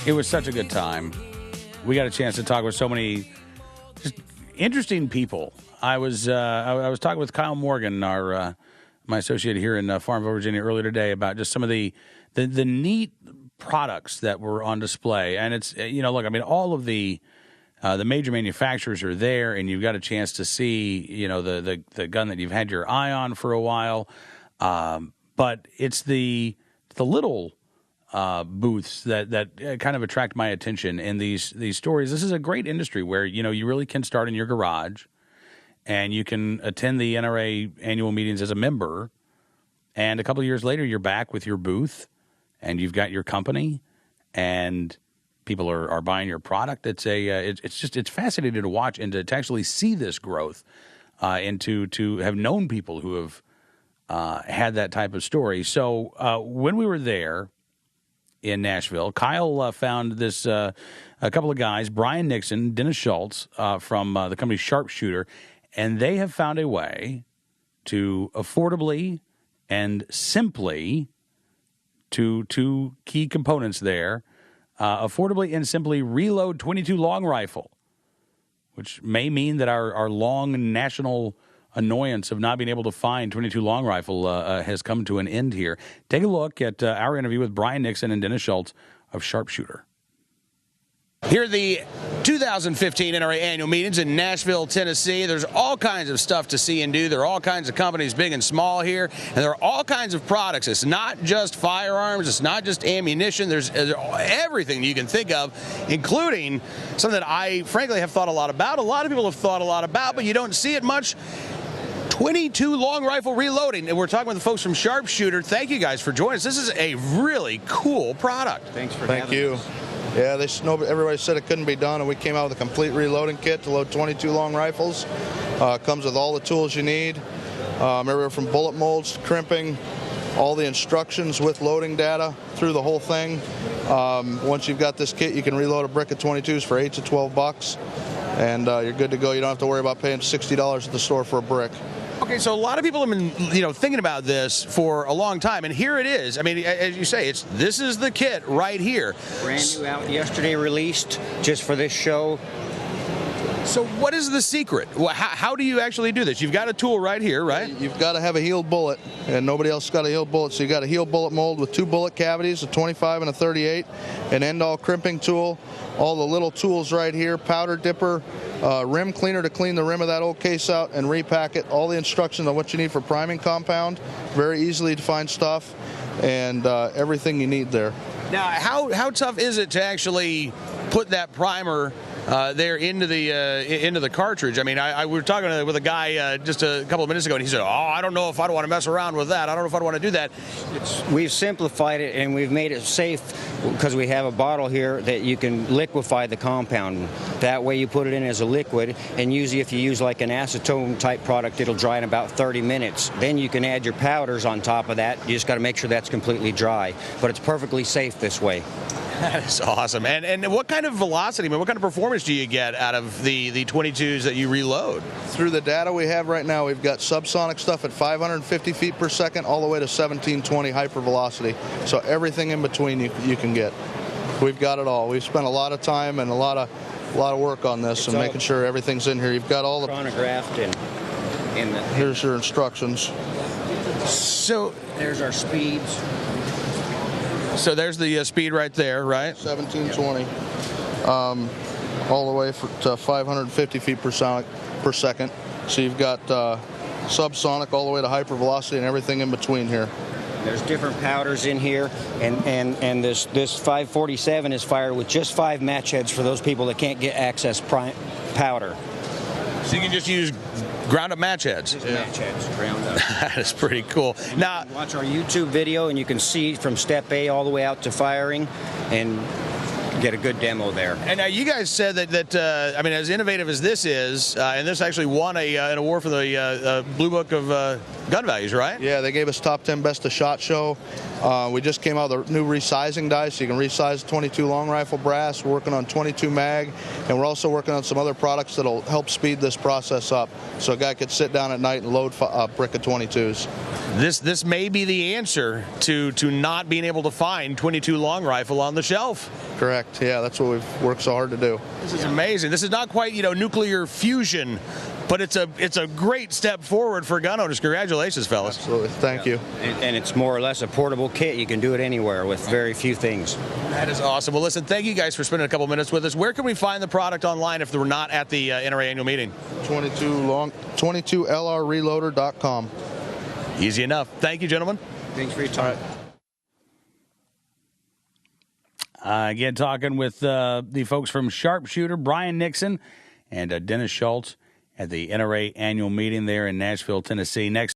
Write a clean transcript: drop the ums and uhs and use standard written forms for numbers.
It was such a good time. We got a chance to talk with so many just interesting people. I was talking with Kyle Morgan, our my associate here in Farmville, Virginia, earlier today about just some of the neat products that were on display. And it's look, I mean, all of the major manufacturers are there, and you've got a chance to see the gun that you've had your eye on for a while. But it's the little booths that kind of attract my attention in these stories. This is a great industry where you really can start in your garage, and you can attend the NRA annual meetings as a member, and a couple of years later you're back with your booth, and you've got your company, and people are buying your product. It's fascinating to watch and to actually see this growth, and to have known people who have had that type of story. So when we were there in Nashville, Kyle found this a couple of guys, Brian Nixon, Dennis Schultz from the company Sharpshooter, and they have found a way to affordably and simply, two key components there, affordably and simply reload .22 long rifle, which may mean that our long national annoyance of not being able to find .22 long rifle has come to an end here. Take a look at our interview with Brian Nixon and Dennis Schultz of Sharpshooter. Here at the 2015 NRA annual meetings in Nashville, Tennessee, there's all kinds of stuff to see and do. There are all kinds of companies, big and small, here, and there are all kinds of products. It's not just firearms, it's not just ammunition. There's everything you can think of, including something that I frankly have thought a lot about. A lot of people have thought a lot about, but you don't see it much. .22 long rifle reloading, and we're talking with the folks from Sharpshooter. Thank you guys for joining us. This is a really cool product. Thanks for having us. Thank you. Yeah, everybody said it couldn't be done, and we came out with a complete reloading kit to load .22 long rifles. Comes with all the tools you need, everywhere from bullet molds to crimping, all the instructions with loading data through the whole thing. Once you've got this kit, you can reload a brick of .22s for $8 to $12, and you're good to go. You don't have to worry about paying $60 at the store for a brick. Okay, so a lot of people have been, thinking about this for a long time, and here it is. I mean, as you say, this is the kit right here. Brand new out yesterday, released just for this show. So what is the secret? How do you actually do this? You've got a tool right here, right? You've got to have a healed bullet, and nobody else has got a healed bullet. So you got a healed bullet mold with 2 bullet cavities, a 25 and a 38, an end-all crimping tool, all the little tools right here, powder dipper, rim cleaner to clean the rim of that old case out and repack it, all the instructions on what you need for priming compound, very easily to find stuff, and everything you need there. Now, how tough is it to actually put that primer there into the cartridge? I mean, we were talking with a guy just a couple of minutes ago, and he said, I don't know if I'd want to mess around with that. I don't know if I'd want to do that. We've simplified it, and we've made it safe because we have a bottle here that you can liquefy the compound. That way you put it in as a liquid, and usually if you use like an acetone type product, it'll dry in about 30 minutes. Then you can add your powders on top of that. You just got to make sure that's completely dry. But it's perfectly safe this way. That is awesome. And what kind of velocity, what kind of performance do you get out of the 22s that you reload? Through the data we have right now, we've got subsonic stuff at 550 feet per second all the way to 1720 hypervelocity. So everything in between you can get. We've got it all. We've spent a lot of time and a lot of work on this and making sure everything's in here. You've got all the chronographed in the. Here's your instructions. So there's our speeds. So there's the speed right there, right? 1720, all the way to 550 feet per second. So you've got subsonic all the way to hypervelocity and everything in between here. There's different powders in here, and this 547 is fired with just 5 match heads for those people that can't get access powder. So you can just use ground up match heads. Just match heads, ground up. That is pretty cool. Now, watch our YouTube video, and you can see from step A all the way out to firing, and get a good demo there. And you guys said that as innovative as this is, and this actually won an award for the Blue Book of Gun Values, right? Yeah, they gave us top 10 best of shot show. We just came out with a new resizing dice, so you can resize 22 long rifle brass. We're working on 22 mag, and we're also working on some other products that'll help speed this process up, so a guy could sit down at night and load a brick of 22s. This may be the answer to not being able to find 22 long rifle on the shelf. Correct. Correct. Yeah, that's what we've worked so hard to do. This is amazing. This is not quite, nuclear fusion, but it's a great step forward for gun owners. Congratulations, fellas. Absolutely. Thank you. And it's more or less a portable kit. You can do it anywhere with very few things. That is awesome. Well, listen, thank you guys for spending a couple minutes with us. Where can we find the product online if we're not at the NRA annual meeting? 22LRreloader.com. Easy enough. Thank you, gentlemen. Thanks for your time. Again, talking with the folks from Sharpshooter, Brian Nixon and Dennis Schultz at the NRA annual meeting there in Nashville, Tennessee. Next.